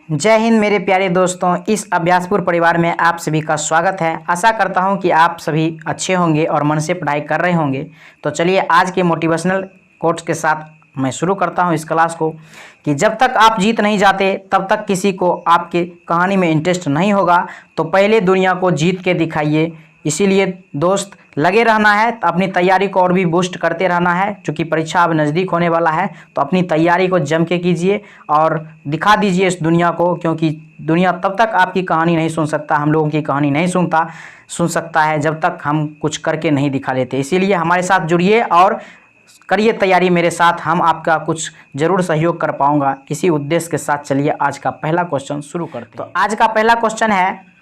जय हिंद मेरे प्यारे दोस्तों, इस अभ्यासपुर परिवार में आप सभी का स्वागत है। आशा करता हूं कि आप सभी अच्छे होंगे और मन से पढ़ाई कर रहे होंगे। तो चलिए आज के मोटिवेशनल कोट्स के साथ मैं शुरू करता हूं इस क्लास को कि जब तक आप जीत नहीं जाते तब तक किसी को आपकी कहानी में इंटरेस्ट नहीं होगा। तो पहले दुनिया को जीत के दिखाइए। इसीलिए दोस्त लगे रहना है, तो अपनी तैयारी को और भी बूस्ट करते रहना है। क्योंकि परीक्षा अब नज़दीक होने वाला है, तो अपनी तैयारी को जम के कीजिए और दिखा दीजिए इस दुनिया को। क्योंकि दुनिया तब तक आपकी कहानी नहीं सुन सकता, हम लोगों की कहानी नहीं सुन सकता है जब तक हम कुछ करके नहीं दिखा लेते। इसीलिए हमारे साथ जुड़िए और करिए तैयारी मेरे साथ, हम आपका कुछ जरूर सहयोग कर पाऊंगा। इसी उद्देश्य के साथ चलिए आज का पहला क्वेश्चन शुरू करते हैं। तो आज का पहला क्वेश्चन है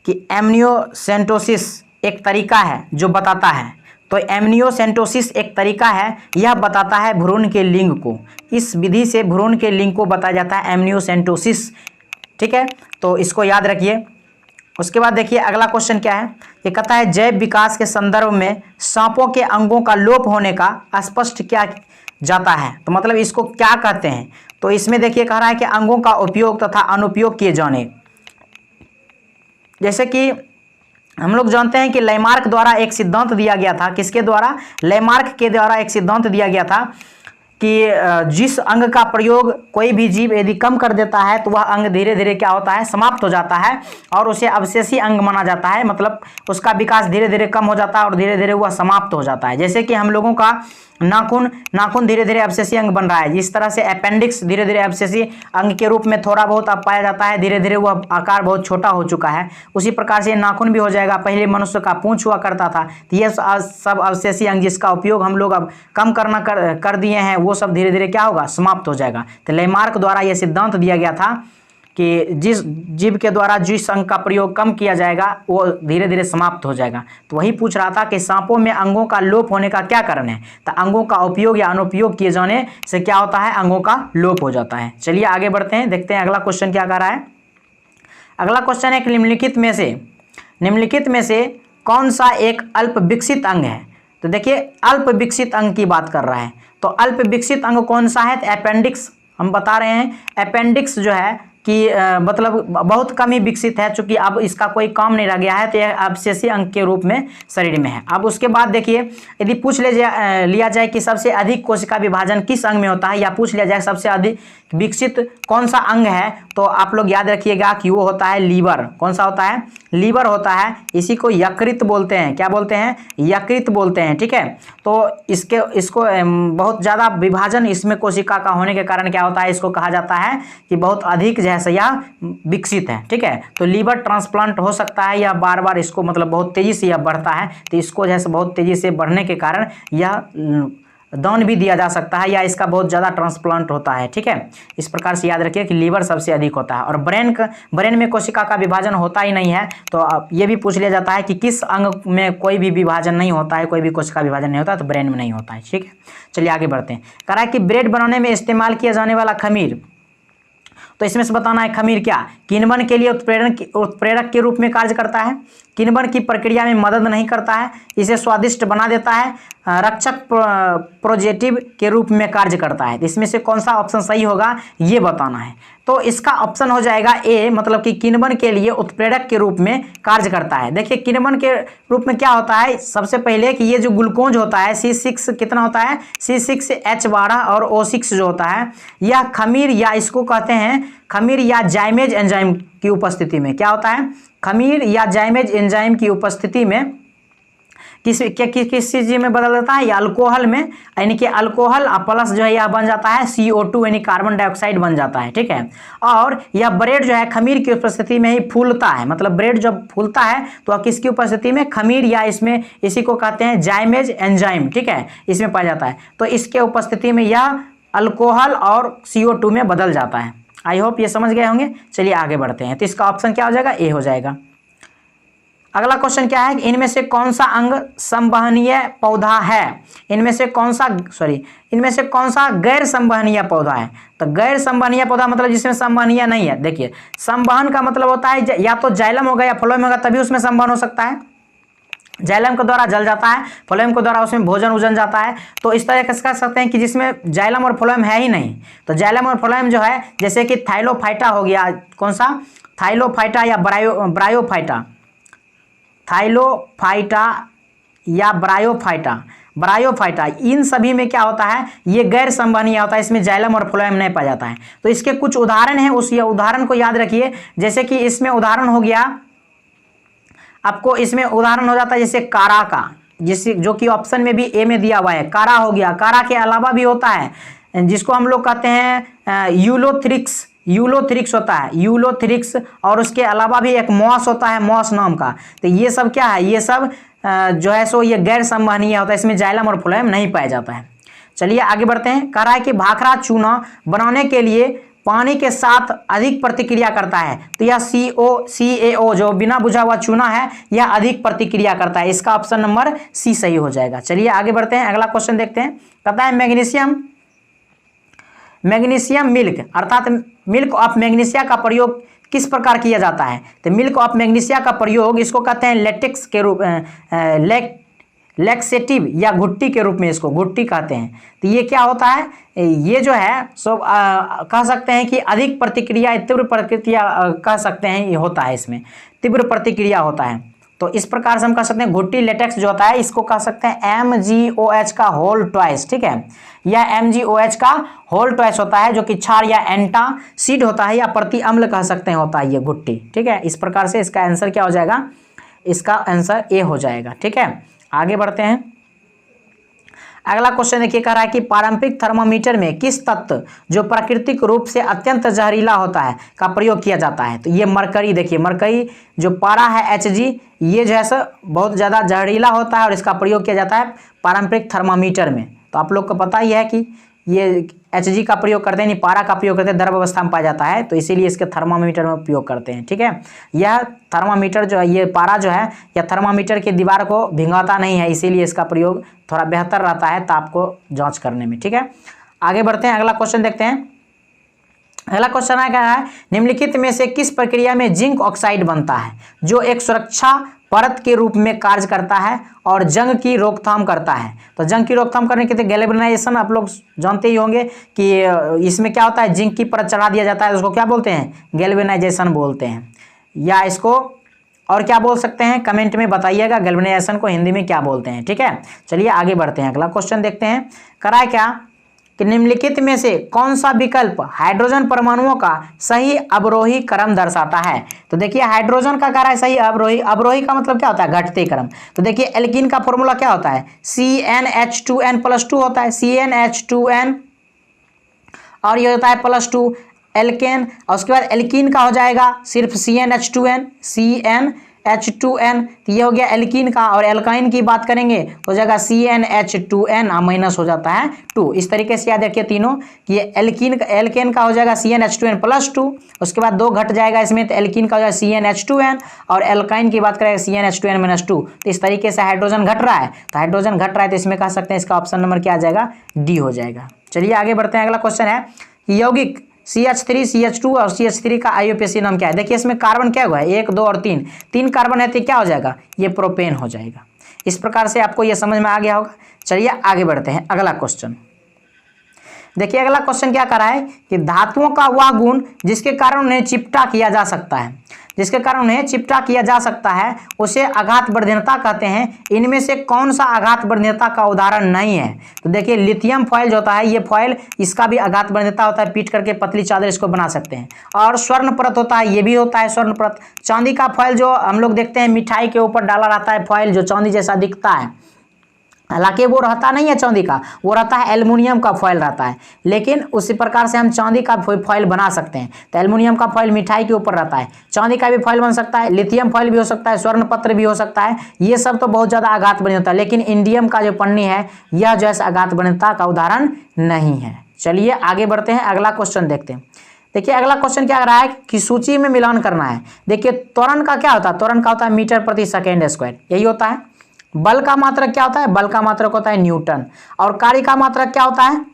कि एमनियोसेंटोसिस एक तरीका है जो बताता है। तो एमनियोसेंटोसिस एक तरीका है, यह बताता है भ्रूण के लिंग को। इस विधि से भ्रूण के लिंग को बताया जाता है एमनियोसेंटोसिस। ठीक है, तो इसको याद रखिए। उसके बाद देखिए अगला क्वेश्चन क्या है। ये कहता है जैव विकास के संदर्भ में सांपों के अंगों का लोप होने का स्पष्ट किया जाता है। तो मतलब इसको क्या कहते हैं। तो इसमें देखिए कह रहा है कि अंगों का उपयोग तथा अनुपयोग किए जाने। जैसे कि हम लोग जानते हैं कि लैमार्क द्वारा एक सिद्धांत दिया गया था। किसके द्वारा? लैमार्क के द्वारा एक सिद्धांत दिया गया था कि जिस अंग का प्रयोग कोई भी जीव यदि कम कर देता है तो वह अंग धीरे धीरे क्या होता है, समाप्त हो जाता है और उसे अवशेषी अंग माना जाता है। मतलब उसका विकास धीरे धीरे कम हो जाता है और धीरे धीरे वह समाप्त हो जाता है। जैसे कि हम लोगों का नाखून धीरे धीरे अवशेषी अंग बन रहा है। जिस तरह से अपेंडिक्स धीरे धीरे अवशेषी अंग के रूप में थोड़ा बहुत अब पाया जाता है, धीरे धीरे वह आकार बहुत छोटा हो चुका है। उसी प्रकार से नाखून भी हो जाएगा। पहले मनुष्य का पूंछ हुआ करता था, तो ये सब अवशेषी अंग जिसका उपयोग हम लोग अब कम करना कर दिए हैं, वो सब धीरे धीरे क्या होगा, समाप्त हो जाएगा। तो लैमार्क द्वारा यह सिद्धांत दिया गया था कि जिस जीव के द्वारा जिस अंग का प्रयोग कम किया जाएगा वो धीरे धीरे समाप्त हो जाएगा। तो वही पूछ रहा था कि सांपों में अंगों का लोप होने का क्या कारण है। तो अंगों का उपयोग या अनुपयोग किए जाने से क्या होता है, अंगों का लोप हो जाता है। चलिए आगे बढ़ते हैं, देखते हैं अगला क्वेश्चन क्या कर रहा है। अगला क्वेश्चन है कि निम्नलिखित में से कौन सा एक अल्प विकसित अंग है। तो देखिए अल्प विकसित अंग की बात कर रहा है। तो अल्प विकसित अंग कौन सा है? तो अपेंडिक्स हम बता रहे हैं। अपेंडिक्स जो है कि मतलब बहुत कम ही विकसित है, चूंकि अब इसका कोई काम नहीं रह गया है, तो यह अवशेषी अंग के रूप में शरीर में है। अब उसके बाद देखिए यदि पूछ लिया जाए कि सबसे अधिक कोशिका विभाजन किस अंग में होता है, या पूछ लिया जाए सबसे अधिक विकसित कौन सा अंग है, तो आप लोग याद रखिएगा कि वो होता है लीवर। कौन सा होता है? लीवर होता है। इसी को यकृत बोलते हैं। क्या बोलते हैं? यकृत बोलते हैं। ठीक है, तो इसको बहुत ज़्यादा विभाजन इसमें कोशिका का होने के कारण क्या होता है, इसको कहा जाता है कि बहुत अधिक जैसे यह विकसित है। ठीक है, तो लीवर ट्रांसप्लांट हो सकता है, या बार बार इसको मतलब बहुत तेज़ी से यह बढ़ता है, तो इसको जैसे बहुत तेज़ी से बढ़ने के कारण यह दान भी दिया जा सकता है, या इसका बहुत ज़्यादा ट्रांसप्लांट होता है। ठीक है, इस प्रकार से याद रखिए कि लीवर सबसे अधिक होता है। और ब्रेन में कोशिका का विभाजन होता ही नहीं है। तो अब ये भी पूछ लिया जाता है कि किस अंग में कोई भी विभाजन नहीं होता है, कोई भी कोशिका विभाजन नहीं होता है, तो ब्रेन में नहीं होता है। ठीक है, चलिए आगे बढ़ते हैं। कह रहा है कि ब्रेड बनाने में इस्तेमाल किया जाने वाला खमीर, तो इसमें से बताना है खमीर क्या किण्वन के लिए उत्प्रेरक के रूप में कार्य करता है, किण्वन की प्रक्रिया में मदद नहीं करता है, इसे स्वादिष्ट बना देता है, रक्षक प्रोजेटिव के रूप में कार्य करता है। इसमें से कौन सा ऑप्शन सही होगा ये बताना है। तो इसका ऑप्शन हो जाएगा ए, मतलब कि किण्वन के लिए उत्प्रेरक के रूप में कार्य करता है। देखिए किण्वन के रूप में क्या होता है, सबसे पहले कि ये जो ग्लूकोज होता है C6 कितना होता है, C6H12 और O6 जो होता है, यह खमीर या इसको कहते हैं खमीर या जाइमेज एंजाइम की उपस्थिति में क्या होता है, खमीर या जाइमेज एंजाइम की उपस्थिति में किस चीज में बदल जाता है, या अल्कोहल में, यानी कि अल्कोहल प्लस जो है यह बन जाता है CO2 यानी कार्बन डाइऑक्साइड बन जाता है। ठीक है, और यह ब्रेड जो है खमीर की उपस्थिति में ही फूलता है। मतलब ब्रेड जब फूलता है तो वह किसकी उपस्थिति में, खमीर या इसमें इसी को कहते हैं जाइमेज एंजाइम। ठीक है, इसमें पाया जाता है। तो इसके उपस्थिति में यह अल्कोहल और CO2 में बदल जाता है। आई होप ये समझ गए होंगे। चलिए आगे बढ़ते हैं। तो इसका ऑप्शन क्या हो जाएगा, ए हो जाएगा। अगला क्वेश्चन क्या है, इनमें से कौन सा अंग संवहनीय पौधा है, इनमें से कौन सा गैर संवहनीय पौधा है। तो गैर संवहनीय पौधा मतलब जिसमें संवहनीय नहीं है। देखिए संवहन का मतलब होता है या तो जाइलम होगा या फ्लोएम होगा, तभी उसमें संवहन हो सकता है। जाइलम के द्वारा जल जाता है, फ्लोएम के द्वारा उसमें भोजन उजन जाता है। तो इस तरह से कर सकते हैं कि जिसमें जाइलम और फ्लोएम है ही नहीं, तो जाइलम और फ्लोएम जो है जैसे कि थाइलोफाइटा हो गया, कौन सा, थाइलोफाइटा या ब्रायोफाइटा, थाइलोफाइटा या ब्रायोफाइटा, इन सभी में क्या होता है, ये गैर संवहनीय होता है, इसमें जाइलम और फ्लोएम नहीं पाया जाता है। तो इसके कुछ उदाहरण हैं, उस उदाहरण को याद रखिए। जैसे कि इसमें उदाहरण हो गया, आपको इसमें उदाहरण हो जाता है जैसे कारा का, जिस जो कि ऑप्शन में भी ए में दिया हुआ है, कारा हो गया। कारा के अलावा भी होता है जिसको हम लोग कहते हैं यूलोथ्रिक्स होता है, यूलोथ्रिक्स, और उसके अलावा भी एक मॉस होता है, मॉस नाम का। तो ये सब क्या है, ये सब जो है सो ये गैर संवहनीय होता है, इसमें जाइलम और फ्लोएम नहीं पाया जाता है। चलिए आगे बढ़ते हैं। कह रहा है कि भाखड़ा चूना बनाने के लिए पानी के साथ अधिक प्रतिक्रिया करता है। तो यह CaO जो बिना बुझा हुआ चूना है, यह अधिक प्रतिक्रिया करता है। इसका ऑप्शन नंबर सी सही हो जाएगा। चलिए आगे बढ़ते हैं, अगला क्वेश्चन देखते हैं। कहता है मैग्नीशियम मिल्क अर्थात मिल्क ऑफ मैग्नीशिया का प्रयोग किस प्रकार किया जाता है। तो मिल्क ऑफ मैग्नीशिया का प्रयोग इसको कहते हैं लेटेक्स के रूप लैक्सेटिव या घुट्टी के रूप में, इसको घुट्टी कहते हैं। तो ये क्या होता है, ये जो है सो कह सकते हैं कि अधिक प्रतिक्रिया, तीव्र प्रतिक्रिया कह सकते हैं, ये होता है, इसमें तीव्र प्रतिक्रिया होता है। तो इस प्रकार से हम कह सकते हैं घुट्टी लेटेक्स जो होता है इसको कह सकते हैं MgOH का होल ट्वाइस। ठीक है, यह MgOH का होल ट्वाइस होता है, जो कि क्षार या एंटासिड होता है, या प्रति अम्ल कह सकते हैं होता है ये घुट्टी। ठीक है, इस प्रकार से इसका आंसर क्या हो जाएगा, इसका आंसर ए हो जाएगा। ठीक है, आगे बढ़ते हैं। अगला क्वेश्चन देखिए, कह रहा है कि पारंपरिक थर्मामीटर में किस तत्व जो प्राकृतिक रूप से अत्यंत जहरीला होता है का प्रयोग किया जाता है। तो ये मरकरी, देखिए मरकरी जो पारा है Hg, ये जो है सो बहुत ज़्यादा जहरीला होता है और इसका प्रयोग किया जाता है पारंपरिक थर्मामीटर में। तो आप लोग को पता ही है कि ये Hg का प्रयोग करते हैं, नहीं पारा का प्रयोग करते हैं, द्रव अवस्था में पाया जाता है, तो इसीलिए इसके थर्मामीटर में उपयोग करते हैं। ठीक है, यह थर्मामीटर जो है, ये पारा जो है, यह थर्मामीटर की दीवार को भिंगाता नहीं है, इसीलिए इसका प्रयोग थोड़ा बेहतर रहता है ताप जांच करने में। ठीक है, आगे बढ़ते हैं, अगला क्वेश्चन देखते हैं। अगला क्वेश्चन है, क्या है, निम्नलिखित में से किस प्रक्रिया में जिंक ऑक्साइड बनता है जो एक सुरक्षा परत के रूप में कार्य करता है और जंग की रोकथाम करता है। तो जंग की रोकथाम करने के लिए गैल्वेनाइजेशन आप लोग जानते ही होंगे कि इसमें क्या होता है, जिंक की परत चढ़ा दिया जाता है, उसको क्या बोलते हैं, गैल्वेनाइजेशन बोलते हैं, या इसको और क्या बोल सकते हैं, कमेंट में बताइएगा गैल्वेनाइजेशन को हिंदी में क्या बोलते हैं। ठीक है, चलिए आगे बढ़ते हैं, अगला क्वेश्चन देखते हैं। करा है क्या कि निम्नलिखित में से कौन सा विकल्प हाइड्रोजन परमाणुओं का सही अवरोही क्रम दर्शाता है। तो देखिए हाइड्रोजन का कार्य है सही अवरोही, अवरोही का मतलब क्या होता है, घटते क्रम। तो देखिए एल्कीन का फॉर्मूला क्या होता है, CnH2n+2 होता है, CnH2n, और ये होता है +2 एल्केन, और उसके बाद एल्कीन का हो जाएगा सिर्फ CnH2n। तो ये हो गया एल्कीन का, और एल्काइन की बात करेंगे हो जाएगा CnH2n माइनस हो जाता है 2। इस तरीके से याद रखिए तीनों कि ये एल्केन का हो जाएगा CnH2n+2, उसके बाद 2 घट जाएगा इसमें, तो एल्कीन का हो जाएगा CnH2n, और एल्काइन की बात करेंगे CnH2n-2। तो इस तरीके से हाइड्रोजन घट रहा है, तो हाइड्रोजन घट रहा है, तो इसमें कह सकते हैं इसका ऑप्शन नंबर क्या आ जाएगा, डी हो जाएगा। चलिए आगे बढ़ते हैं, अगला क्वेश्चन है यौगिक CH3, CH2 और CH3 का IUPAC नाम क्या है। देखिए इसमें कार्बन क्या हुआ है, 1, 2 और 3 कार्बन है, तो क्या हो जाएगा, ये प्रोपेन हो जाएगा। इस प्रकार से आपको ये समझ में आ गया होगा। चलिए आगे बढ़ते हैं, अगला क्वेश्चन देखिए। अगला क्वेश्चन क्या कर रहा है कि धातुओं का वह गुण जिसके कारण उन्हें चिपटा किया जा सकता है, जिसके कारण उन्हें चिपटा किया जा सकता है उसे आघात वर्धनता कहते हैं। इनमें से कौन सा आघात वर्धनता का उदाहरण नहीं है। तो देखिए लिथियम फॉयल जो होता है, ये फॉयल इसका भी आघात वर्धनता होता है, पीट करके पतली चादर इसको बना सकते हैं। और स्वर्ण परत होता है, ये भी होता है स्वर्ण परत। चांदी का फॉयल जो हम लोग देखते हैं मिठाई के ऊपर डाला रहता है फॉयल, जो चांदी जैसा दिखता है, हालांकि वो रहता नहीं है चांदी का, वो रहता है एल्युमिनियम का फॉयल रहता है, लेकिन उसी प्रकार से हम चांदी का फॉयल बना सकते हैं। तो एल्युमिनियम का फॉयल मिठाई के ऊपर रहता है, चांदी का भी फॉयल बन सकता है, लिथियम फॉयल भी हो सकता है, स्वर्ण पत्र भी हो सकता है। ये सब तो बहुत ज़्यादा आघात वर्धनता है, लेकिन इंडियम का जो पन्नी है यह जो है आघात वर्धनता का उदाहरण नहीं है। चलिए आगे बढ़ते हैं, अगला क्वेश्चन देखते हैं। देखिए अगला क्वेश्चन क्या कर रहा है कि सूची में मिलान करना है। देखिए त्वरण का क्या होता है, त्वरण का होता है मीटर प्रति सेकेंड स्क्वायर, यही होता है। बल का मात्रक क्या होता है, बल का मात्रक होता है न्यूटन। और कार्य का मात्रक क्या होता है,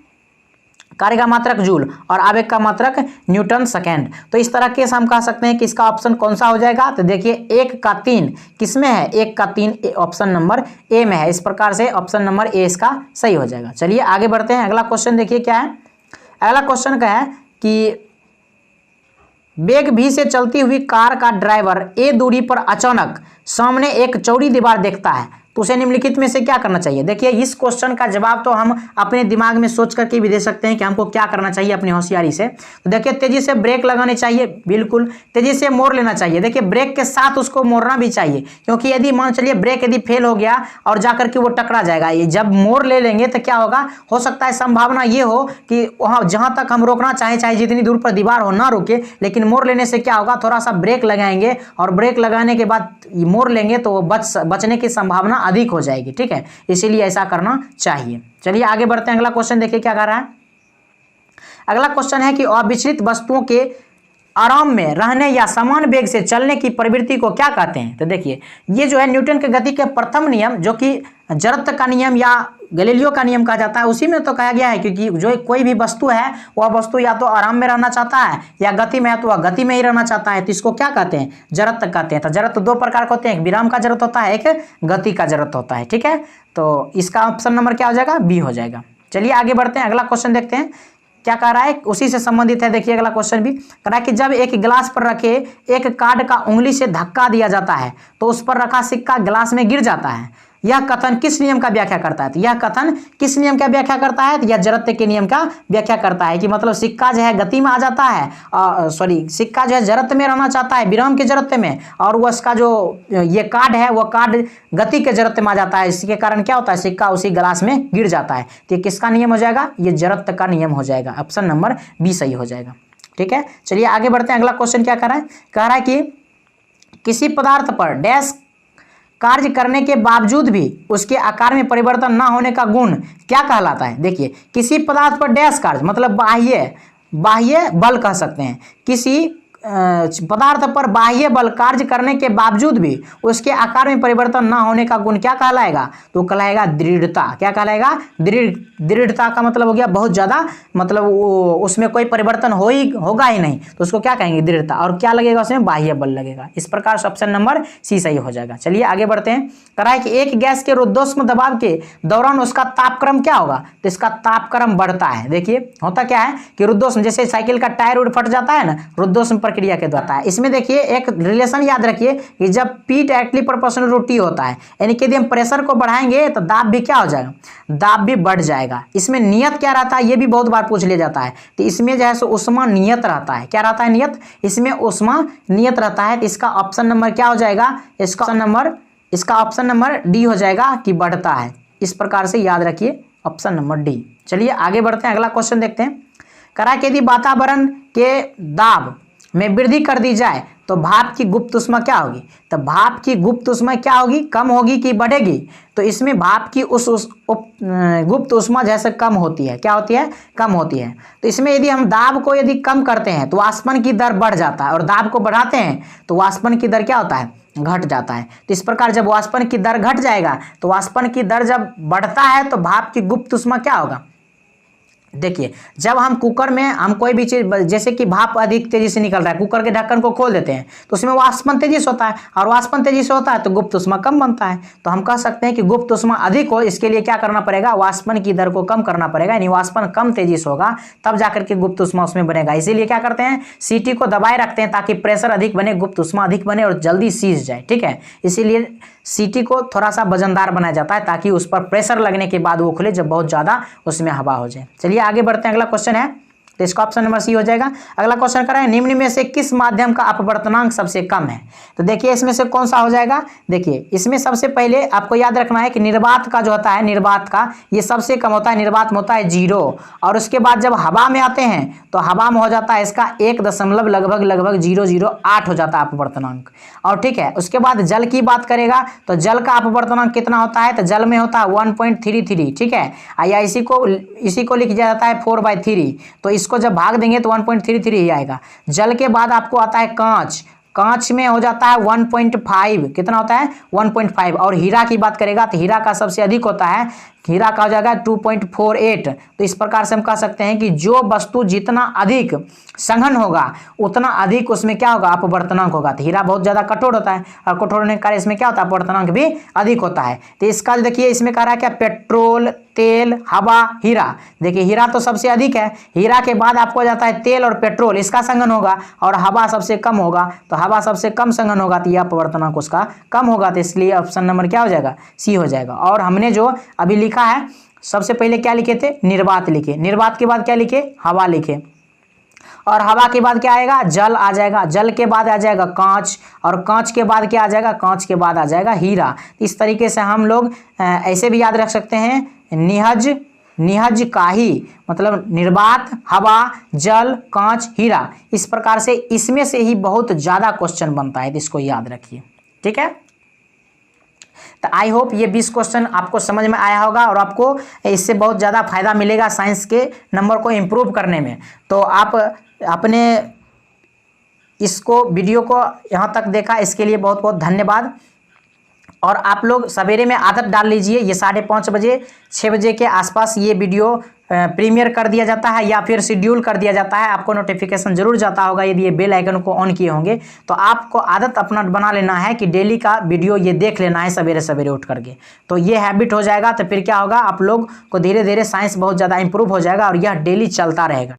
कार्य का मात्रक जूल और आवेग का मात्रक न्यूटन सेकेंड। तो इस तरह के हम कह सकते हैं कि इसका ऑप्शन कौन सा हो जाएगा। तो देखिए 1 का 3 किसमें है, 1 का 3 ऑप्शन नंबर ए में है। इस प्रकार से ऑप्शन नंबर ए इसका सही हो जाएगा। चलिए आगे बढ़ते हैं। अगला क्वेश्चन देखिए क्या है। अगला क्वेश्चन का है कि वेग भी से चलती हुई कार का ड्राइवर ए दूरी पर अचानक सामने एक चौड़ी दीवार देखता है, तो उसे निम्नलिखित में से क्या करना चाहिए। देखिए इस क्वेश्चन का जवाब तो हम अपने दिमाग में सोच करके भी दे सकते हैं कि हमको क्या करना चाहिए अपनी होशियारी से। तो देखिए तेजी से ब्रेक लगानी चाहिए, बिल्कुल तेजी से मोड़ लेना चाहिए। देखिए ब्रेक के साथ उसको मोड़ना भी चाहिए, क्योंकि यदि मान चलिए ब्रेक यदि फेल हो गया और जाकर के वो टकरा जाएगा, ये जब मोड़ ले लेंगे तो क्या होगा, हो सकता है संभावना ये हो कि वहाँ जहाँ तक हम रोकना चाहें, चाहे जितनी दूर पर दीवार हो ना रुके, लेकिन मोड़ लेने से क्या होगा, थोड़ा सा ब्रेक लगाएंगे और ब्रेक लगाने के बाद मोड़ लेंगे तो बचने की संभावना अधिक हो जाएगी। ठीक है, इसीलिए ऐसा करना चाहिए। चलिए आगे बढ़ते हैं। अगला क्वेश्चन देखिए क्या कह रहा है। अगला क्वेश्चन है कि अविचलित वस्तुओं के आराम में रहने या समान वेग से चलने की प्रवृत्ति को क्या कहते हैं। तो देखिए ये जो है न्यूटन के गति के प्रथम नियम, जो कि जड़त्व का नियम या गैलीलियो का नियम कहा जाता है, उसी में तो कहा गया है। क्योंकि जो कोई भी वस्तु है वह वस्तु या तो आराम में रहना चाहता है या गति में है तो वह गति में ही रहना चाहता है, तो इसको क्या कहते हैं, जड़त्व कहते हैं। तो जड़त्व दो प्रकार के होते हैं, एक विराम का जड़त्व होता है, एक गति का जड़त्व होता है। ठीक है, तो इसका ऑप्शन नंबर क्या हो जाएगा, बी हो जाएगा। चलिए आगे बढ़ते हैं। अगला क्वेश्चन देखते हैं क्या कह रहा है, उसी से संबंधित है। देखिए अगला क्वेश्चन भी कह रहा है कि जब एक गिलास पर रखे एक कार्ड का उंगली से धक्का दिया जाता है तो उस पर रखा सिक्का गिलास में गिर जाता है, यह कथन किस नियम का व्याख्या करता है। तो यह कथन किस नियम का व्याख्या करता है, तो यह जड़त्व के नियम का व्याख्या करता है। कि मतलब सिक्का जो है गति में आ जाता है, सिक्का जो है जड़त्व में रहना चाहता है, विराम के जड़त्व में, और वो उसका जो ये कार्ड है वो कार्ड गति के जड़त्व में आ जाता है। इसके कारण क्या होता है, सिक्का उसी गिलास में गिर जाता है। तो ये किसका नियम हो जाएगा, ये जड़त्व का नियम हो जाएगा। ऑप्शन नंबर बी सही हो जाएगा। ठीक है, चलिए आगे बढ़ते हैं। अगला क्वेश्चन क्या कह रहा है कि किसी पदार्थ पर डैश कार्य करने के बावजूद भी उसके आकार में परिवर्तन ना होने का गुण क्या कहलाता है। देखिए किसी पदार्थ पर डैश कार्य मतलब बाह्य बल कह सकते हैं। किसी पदार्थ पर बाह्य बल कार्य करने के बावजूद भी उसके आकार में परिवर्तन ना होने का गुण क्या कहलाएगा, तो कहलाएगा दृढ़ता। क्या कहलाएगा, दृढ़ता का मतलब हो गया बहुत ज्यादा, मतलब उसमें कोई परिवर्तन होगा ही नहीं, तो उसको क्या कहेंगे, दृढ़ता। और क्या लगेगा उसमें, बाह्य बल लगेगा। इस प्रकार से ऑप्शन नंबर सी सही हो जाएगा। चलिए आगे बढ़ते हैं। कह रहा है कि एक गैस के रुद्धोष्म दबाव के दौरान उसका तापक्रम क्या होगा, तो इसका तापक्रम बढ़ता है। देखिए होता क्या है कि रुद्धोष्म, जैसे साइकिल का टायर फट जाता है ना, रुद्धोष्म प्रक्रिया के द्वारा। इसमें देखिए एक रिलेशन याद रखिए कि जब P directly proportional to T होता है, यानी कि यदि हम प्रेशर को बढ़ाएंगे तो दाब भी क्या हो जाएगा, दाब भी बढ़ जाएगा। इसमें नियत क्या रहता है, ये भी बहुत बार पूछ लिया जाता है। तो इसमें जो है सो उष्मा नियत रहता है। क्या रहता है, नियत। इसमें उष्मा नियत रहता है। तो इसका ऑप्शन नंबर क्या हो जाएगा, इसका ऑप्शन नंबर डी हो जाएगा कि बढ़ता है। इस प्रकार से याद रखिए ऑप्शन नंबर डी। चलिए आगे बढ़ते हैं। अगला क्वेश्चन देखते हैं। करा कि यदि वातावरण के दाब में वृद्धि कर दी जाए तो भाप की गुप्त ऊष्मा क्या होगी, तो भाप की गुप्त ऊष्मा क्या होगी, कम होगी कि बढ़ेगी। तो इसमें भाप की गुप्त ऊष्मा जैसे कम होती है। क्या होती है, कम होती है। तो इसमें यदि हम दाब को यदि कम करते हैं तो वाष्पन की दर बढ़ जाता है, और दाब को बढ़ाते हैं तो वाष्पन की दर क्या होता है, घट जाता है। तो इस प्रकार जब वाष्पन की दर घट जाएगा, तो वाष्पन की दर जब बढ़ता है तो भाप की गुप्त ऊष्मा क्या होगा। देखिए जब हम कुकर में हम कोई भी चीज, जैसे कि भाप अधिक तेजी से निकल रहा है, कुकर के ढक्कन को खोल देते हैं तो उसमें वाष्पन तेजी से होता है, और वाष्पन तेजी से होता है तो गुप्त ऊष्मा कम बनता है। तो हम कह सकते हैं कि गुप्त ऊष्मा अधिक हो, इसके लिए क्या करना पड़ेगा, वाष्पन की दर को कम करना पड़ेगा। यानी वाष्पन कम तेजी से होगा तब जाकर के गुप्त ऊष्मा उसमें बनेगा। इसीलिए क्या करते हैं, सीटी को दबाए रखते हैं ताकि प्रेशर अधिक बने, गुप्त ऊष्मा अधिक बने और जल्दी सीज जाए। ठीक है, इसीलिए सीटी को थोड़ा सा वजनदार बनाया जाता है ताकि उस पर प्रेशर लगने के बाद वो खुले जब बहुत ज्यादा उसमें हवा हो जाए। चलिए आगे बढ़ते हैं। अगला क्वेश्चन है, तो इसका ऑप्शन नंबर सी हो जाएगा। अगला क्वेश्चन कर रहा है निम्न में से किस माध्यम का अपवर्तनांक सबसे कम है। तो देखिए इसमें से कौन सा हो जाएगा। देखिए इसमें सबसे पहले आपको याद रखना है कि निर्वात का जो होता है, निर्वात का ये सबसे कम होता है। निर्वात में होता है 0, और उसके बाद जब हवा में आते हैं तो हवा में हो जाता है इसका 1 दशमलव लगभग 008 हो जाता है अपवर्तनांक। और ठीक है, उसके बाद जल की बात करेगा तो जल का अपवर्तनांक कितना होता है, तो जल में होता है 1.33। ठीक है, या इसी को लिख दिया जाता है 4/3। तो इसको जब भाग देंगे तो 1.33 ही आएगा। जल के बाद आपको आता है कांच में हो जाता है 1.5। कितना होता है, 1.5। और हीरा की बात करेगा तो हीरा का सबसे अधिक होता है हीरा का हो जाएगा 2.48। तो इस प्रकार से हम कह सकते हैं कि जो वस्तु जितना अधिक सघन होगा उतना अधिक उसमें क्या होगा, अपवर्तनांक होगा। तो हीरा बहुत ज्यादा कठोर होता है और कठोर होने के कारण इसमें क्या होता है, अपवर्तनांक भी अधिक होता है। तो इसका देखिए इसमें कह रहा है क्या, पेट्रोल, तेल, हवा, हीरा। देखिए हीरा तो सबसे अधिक है, हीरा के बाद आपको जाता है तेल और पेट्रोल, इसका संघन होगा, और हवा सबसे कम होगा। तो हवा सबसे कम संघन होगा तो यह अपवर्तनांक उसका कम होगा। तो इसलिए ऑप्शन नंबर क्या हो जाएगा, सी हो जाएगा। और हमने जो अभी लिखा है सबसे पहले क्या लिखे थे, निर्वात लिखे, निर्वात के बाद क्या लिखे, हवा लिखे, और हवा के बाद क्या आएगा, जल आ जाएगा, जल के बाद आ जाएगा कांच, और कांच के बाद क्या आ जाएगा, कांच के बाद आ जाएगा हीरा। इस तरीके से हम लोग ऐसे भी याद रख सकते हैं, निहज, निहज काही, मतलब निर्वात, हवा, जल, कांच, हीरा। इस प्रकार से इसमें से ही बहुत ज्यादा क्वेश्चन बनता है, तो इसको याद रखिए, ठीक है। तो आई होप ये 20 क्वेश्चन आपको समझ में आया होगा और आपको इससे बहुत ज़्यादा फायदा मिलेगा साइंस के नंबर को इम्प्रूव करने में। तो आप अपने इसको वीडियो को यहाँ तक देखा, इसके लिए बहुत बहुत धन्यवाद। और आप लोग सवेरे में आदत डाल लीजिए, ये 5:30 बजे 6 बजे के आसपास ये वीडियो प्रीमियर कर दिया जाता है या फिर शेड्यूल कर दिया जाता है। आपको नोटिफिकेशन जरूर जाता होगा यदि ये बेल आइकन को ऑन किए होंगे। तो आपको आदत अपना बना लेना है कि डेली का वीडियो ये देख लेना है सवेरे सवेरे उठ करके। तो ये हैबिट हो जाएगा, तो फिर क्या होगा, आप लोग को धीरे धीरे साइंस बहुत ज़्यादा इंप्रूव हो जाएगा और यह डेली चलता रहेगा।